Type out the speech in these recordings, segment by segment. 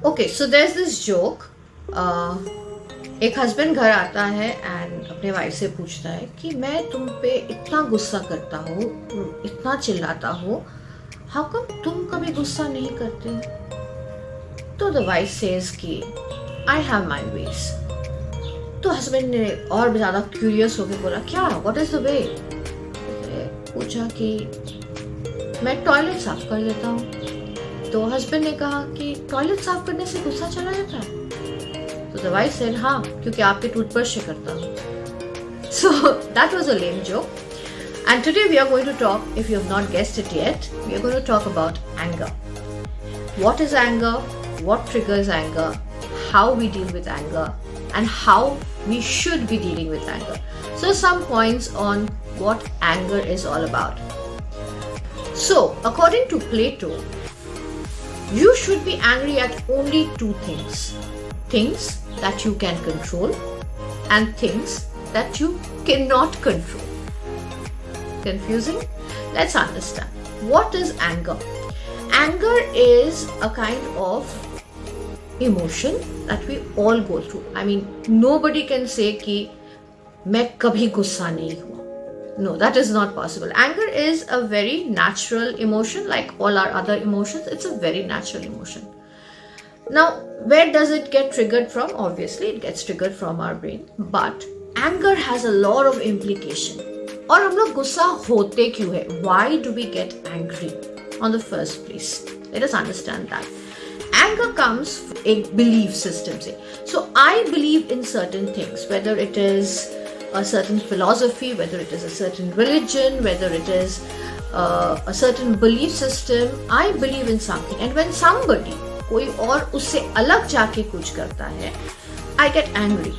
Okay, so there's this joke. एक husband घर आता है एंड अपने वाइफ से पूछता है कि मैं तुम पे इतना गुस्सा करता हूँ, इतना चिल्लाता हूँ, हाउ कम तुम कभी गुस्सा नहीं करते? तो द वाइफ सेज कि आई हैव माई वेज. तो हस्बैंड ने और ज़्यादा क्यूरियस होकर बोला, क्या, व्हाट इज द वे? पूछा कि मैं टॉयलेट साफ कर देता हूँ. तो हस्बैंड ने कहा कि टॉयलेट साफ करने से गुस्सा चला जाता है? तो द वाइफ सेड, हाँ, क्योंकि आपके टूथब्रश से करता हूँ. So that was a lame joke. And today we are going to talk, if you have not guessed it yet, we are going to talk about anger. What is anger? What triggers anger? How we deal with anger? And how we should be dealing with anger. So some points on what anger is all about. So according to Plato, you should be angry at only two things. Things that you can control and things that you cannot control. Confusing? Let's understand. What is anger? Anger is a kind of emotion that we all go through. I mean, nobody can say कि मैं कभी गुस्सा नहीं हुआ. No, that is not possible. Anger is a very natural emotion, like all our other emotions. It's a very natural emotion. Now, where does it get triggered from? Obviously, it gets triggered from our brain. But anger has a lot of implication. और हम लोग गुस्सा होते क्यों है? Why do we get angry on the first place? Let us understand that. Anger comes from a belief system. So I believe in certain things, whether it is a certain philosophy, whether it is a certain religion, whether it is a certain belief system. I believe in something, and when somebody, कोई और उससे अलग जाके कुछ करता है, I get angry.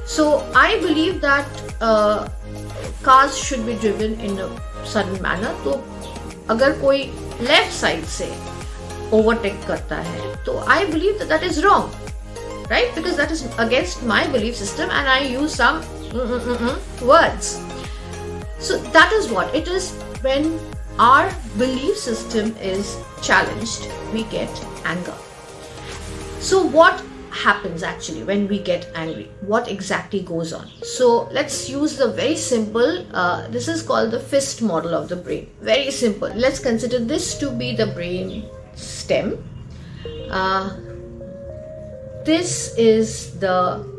So I believe that cars should be driven in a certain manner. तो अगर कोई left side से overtake करता है, तो I believe that that is wrong, right? Because that is against my belief system, and I use some words. So that is what it is. When our belief system is challenged, we get anger. So what happens actually when we get angry? What exactly goes on? So let's use the very simple, this is called the fist model of the brain. Very simple. Let's consider this to be the brain stem. This is the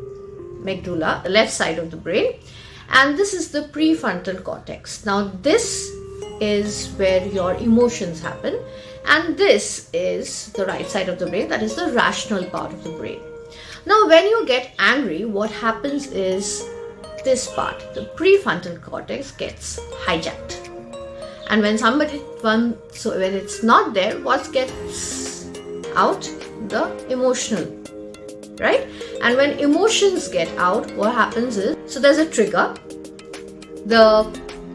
medulla, the left side of the brain, and this is the prefrontal cortex. Now this is where your emotions happen, and this is the right side of the brain, that is the rational part of the brain. Now when you get angry, what happens is this part, the prefrontal cortex, gets hijacked, and when it's not there, what gets out? The emotional, right? And when emotions get out, what happens is, so there's a trigger, the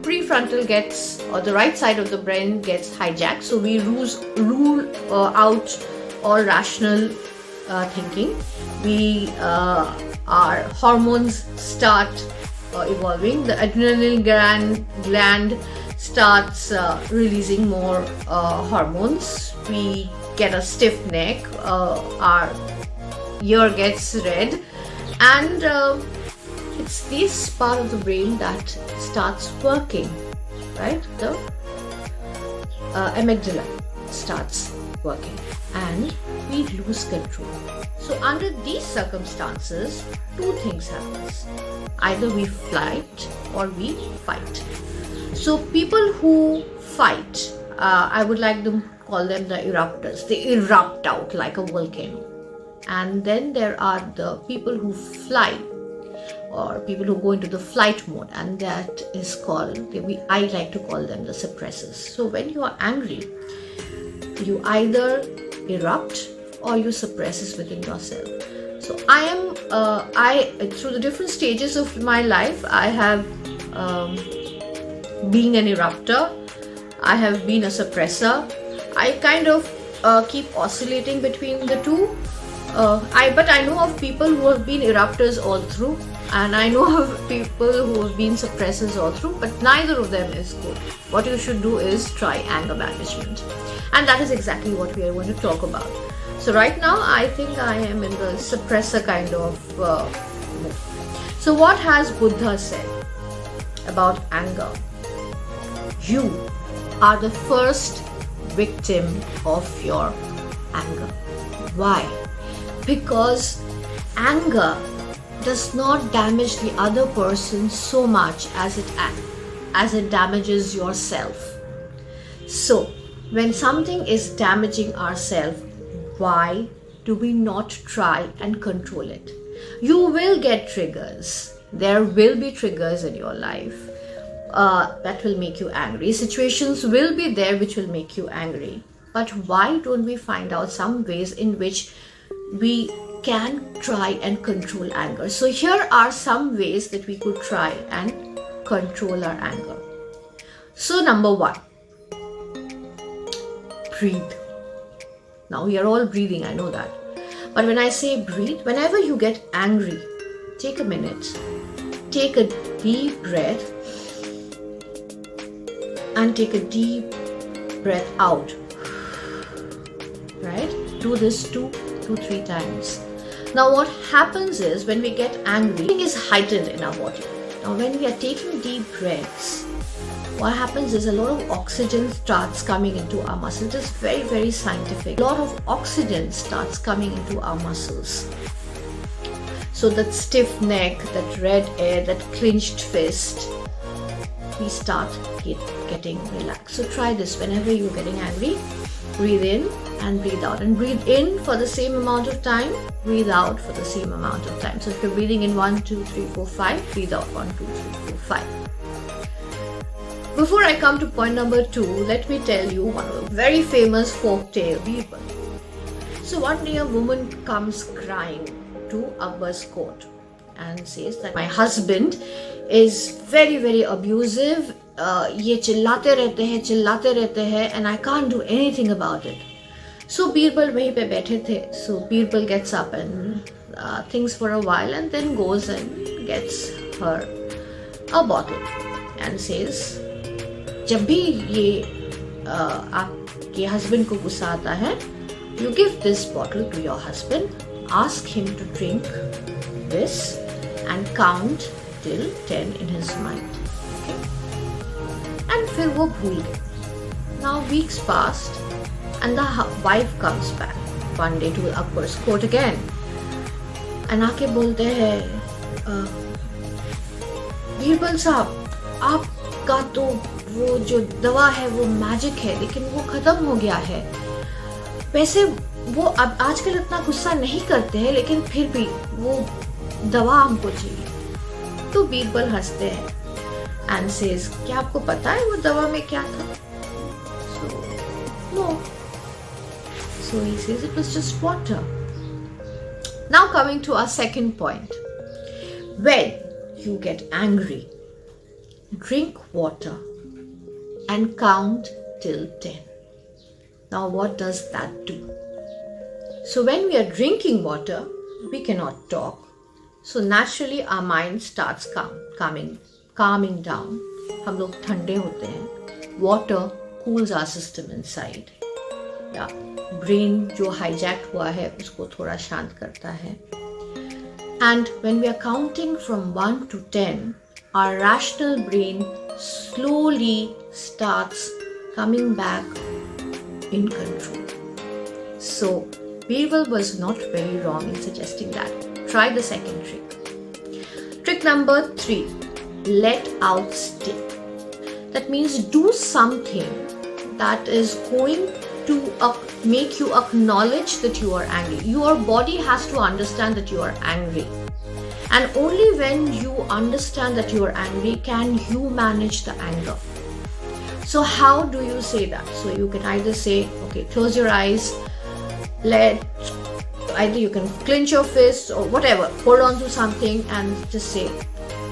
prefrontal gets, or the right side of the brain gets hijacked, so we rule out all rational thinking. Our hormones start evolving, the adrenal gland starts releasing more hormones, we get a stiff neck, our ear gets red, and it's this part of the brain that starts working, right? The amygdala starts working, and we lose control. So under these circumstances, two things happen. Either we flight or we fight. So people who fight, I would like to call them the erupters. They erupt out like a volcano. And then there are the people who fly, or people who go into the flight mode, and that is called, I like to call them the suppressors. So when you are angry, you either erupt or you suppress it within yourself. So through the different stages of my life, I have been an erupter, I have been a suppressor. I kind of keep oscillating between the two. But I know of people who have been erupters all through, and I know of people who have been suppressors all through, but neither of them is good. What you should do is try anger management, and that is exactly what we are going to talk about. So right now, I think I am in the suppressor kind of mood. So what has Buddha said about anger? You are the first victim of your anger. Why? Because anger does not damage the other person so much as it damages yourself. So when something is damaging ourselves, why do we not try and control it? You will get triggers. There will be triggers in your life that will make you angry. Situations will be there which will make you angry. But why don't we find out some ways in which we can try and control anger? So here are some ways that we could try and control our anger. So number 1, breathe. Now we are all breathing, I know that. But when I say breathe, whenever you get angry, take a minute, take a deep breath, and take a deep breath out. Right? Do this 2 to 3 times. Now what happens is when we get angry, everything is heightened in our body. Now when we are taking deep breaths, what happens is a lot of oxygen starts coming into our muscles. It's very, very scientific. A lot of oxygen starts coming into our muscles. So that stiff neck, that red air, that clenched fist, we start getting relaxed. So try this whenever you're getting angry. Breathe in and breathe out. And breathe in for the same amount of time. Breathe out for the same amount of time. So if you're breathing in 1, 2, 3, 4, 5, breathe out 1, 2, 3, 4, 5. Before I come to point number 2, let me tell you one of the very famous folk tale, Birbal. So one day a woman comes crying to Akbar's court and says that my husband is very, very abusive. ये चिल्लाते रहते हैं and I can't do anything about it. So Birbal वहीं पे बैठे थे. So Birbal gets up and thinks for a while and then goes and gets her a bottle and says, जब भी ये आपके husband को गुस्सा आता है, you give this bottle to your husband, ask him to drink this and count till 10 in his mind. Okay? And फिर वो भूल गए. Now weeks passed and the wife comes back one day to Akbar's court again and आके बोलते हैं, बीरबल साहब, आपका तो वो जो दवा है वो मैजिक है लेकिन वो खत्म हो गया है. वैसे वो अब आजकल इतना गुस्सा नहीं करते हैं लेकिन फिर भी वो दवा हमको चाहिए. तो बीरबल हंसते हैं and says, क्या आपको पता है वो दवा में क्या था? So, no. So he says it was just water. Now coming to our second point. When you get angry, drink water and count till 10. Now what does that do? So when we are drinking water, we cannot talk. So naturally our mind starts calming down. हम लोग ठंडे होते हैं. Water cools our system inside. या brain जो hijacked हुआ है उसको थोड़ा शांत करता है. And when we are counting from 1 to 10, our rational brain slowly starts coming back in control. So Birbal was not very wrong in suggesting that. Try the second trick. Trick number 3, let out steam. That means do something that is going to make you acknowledge that you are angry. Your body has to understand that you are angry. And only when you understand that you are angry can you manage the anger. So how do you say that? So you can either say, okay, close your eyes, either you can clench your fists or whatever, hold on to something and just say,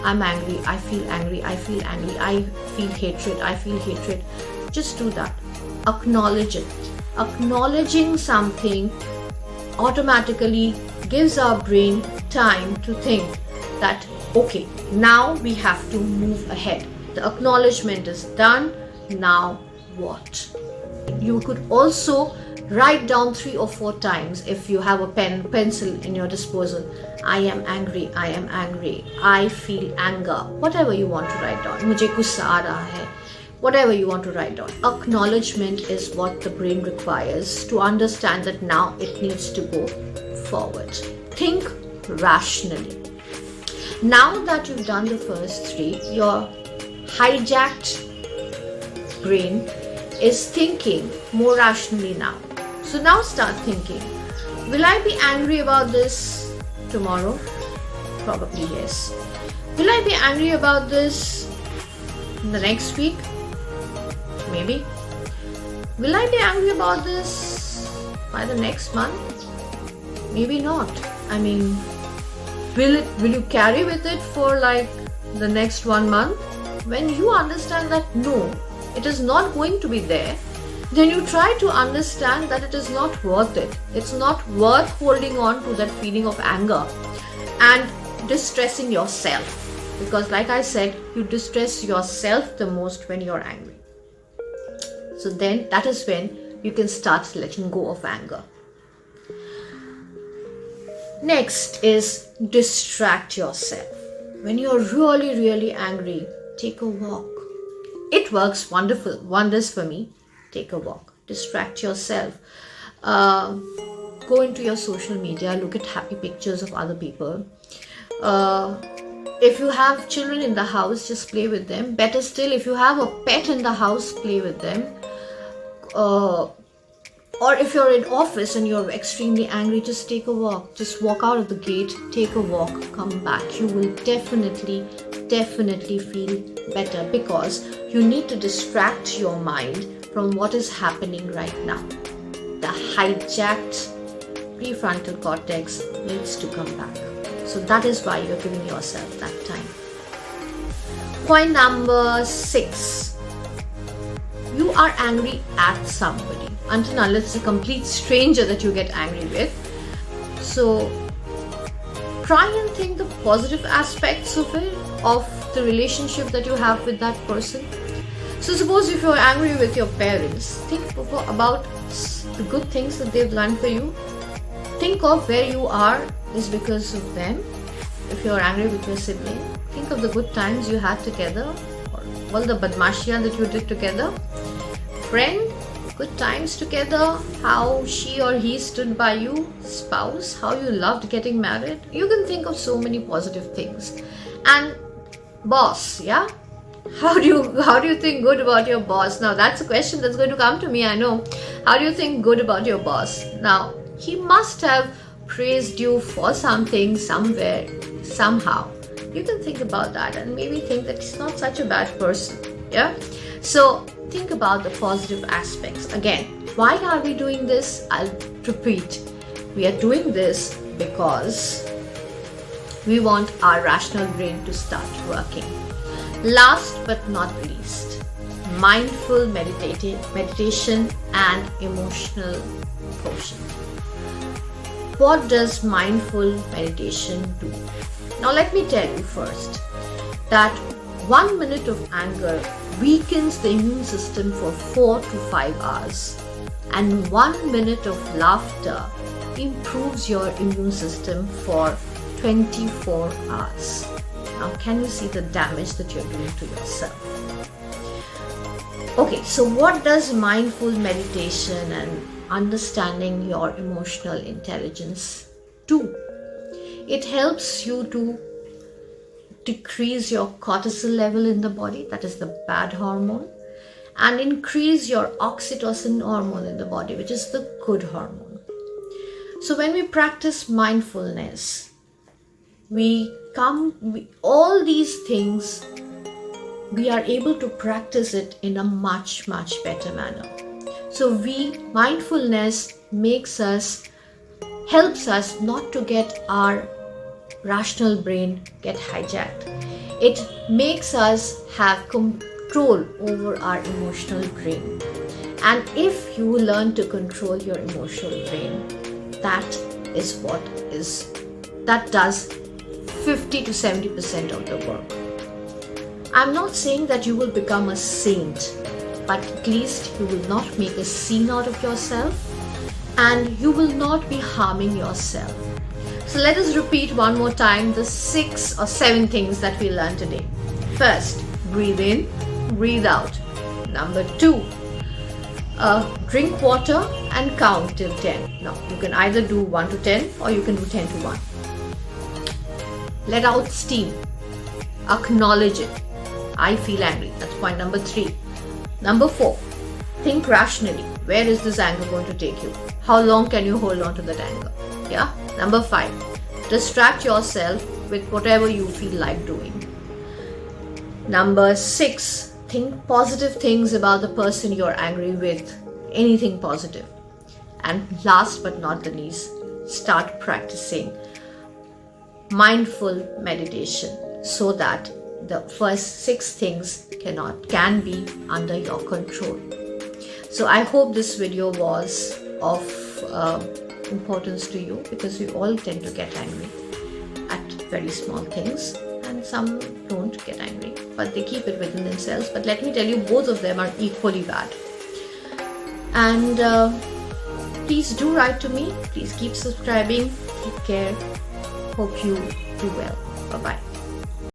I'm angry, I feel angry, I feel angry, I feel hatred, I feel hatred. Just do that. Acknowledge it. Acknowledging something automatically gives our brain time to think that, okay, now we have to move ahead. The acknowledgement is done. Now what? You could also Write down 3 or 4 times, if you have a pencil in your disposal, I am angry, I am angry, I feel anger, whatever you want to write down. मुझे गुस्सा आ रहा है, whatever you want to write down. Acknowledgement is what the brain requires to understand that now it needs to go forward. Think rationally. Now that you've done the first 3, your hijacked brain is thinking more rationally now. So now start thinking, will I be angry about this tomorrow? Probably yes. Will I be angry about this in the next week? Maybe. Will I be angry about this by the next month? Maybe not. I mean, will you carry with it for like the next 1 month? When you understand that no, it is not going to be there, then you try to understand that it is not worth it. It's not worth holding on to that feeling of anger and distressing yourself. Because like I said, you distress yourself the most when you're angry. So then that is when you can start letting go of anger. Next is distract yourself. When you're really, really angry, take a walk. It works wonders for me. Take a walk. Distract yourself. Go into your social media. Look at happy pictures of other people. If you have children in the house, just play with them. Better still, if you have a pet in the house, play with them. Or if you're in office and you're extremely angry, just take a walk. Just walk out of the gate, take a walk, come back. You will definitely feel better, because you need to distract your mind from what is happening right now. The hijacked prefrontal cortex needs to come back. So that is why you're giving yourself that time. Point number 6. You are angry at somebody, until unless it's a complete stranger that you get angry with. So try and think the positive aspects of it, of the relationship that you have with that person. So suppose if you're angry with your parents, think about the good things that they've done for you. Think of where you are is because of them. If you're angry with your sibling, think of the good times you had together, or all the badmashiyan that you did together. Friend, good times together, how she or he stood by you. Spouse, how you loved getting married. You can think of so many positive things. And boss, yeah? How do you think good about your boss? Now that's a question that's going to come to me, I know. How do you think good about your boss? Now, he must have praised you for something, somewhere, somehow. You can think about that and maybe think that he's not such a bad person. Yeah? So think about the positive aspects. Again, why are we doing this? I'll repeat. We are doing this because we want our rational brain to start working. Last but not least, mindful meditation and emotional quotient. What does mindful meditation do? Now let me tell you first that 1 minute of anger weakens the immune system for 4 to 5 hours, and 1 minute of laughter improves your immune system for 24 hours. Now can you see the damage that you're doing to yourself? Okay, so what does mindful meditation and understanding your emotional intelligence do? It helps you to decrease your cortisol level in the body, that is the bad hormone, and increase your oxytocin hormone in the body, which is the good hormone. So when we practice mindfulness, all these things, we are able to practice it in a much better manner. So mindfulness helps us not to get our rational brain get hijacked. It makes us have control over our emotional brain. And if you learn to control your emotional brain, that does 50 to 70% of the work. I'm not saying that you will become a saint, but at least you will not make a scene out of yourself. and you will not be harming yourself. So let us repeat one more time the 6 or 7 things that we learned today. First, breathe in, breathe out. Number 2, drink water and count till 10. Now, you can either do 1 to 10 or you can do 10 to 1. Let out steam. Acknowledge it. I feel angry. That's point number 3. Number 4, think rationally. Where is this anger going to take you? How long can you hold on to that anger? Yeah. Number 5, distract yourself with whatever you feel like doing. Number 6, think positive things about the person you're angry with. Anything positive. And last but not the least, start practicing mindful meditation so that the first 6 things can be under your control. So I hope this video was of importance to you, because we all tend to get angry at very small things, and some don't get angry but they keep it within themselves. But let me tell you, both of them are equally bad. And please do write to me. Please keep subscribing. Take care. Hope you do well. Bye bye.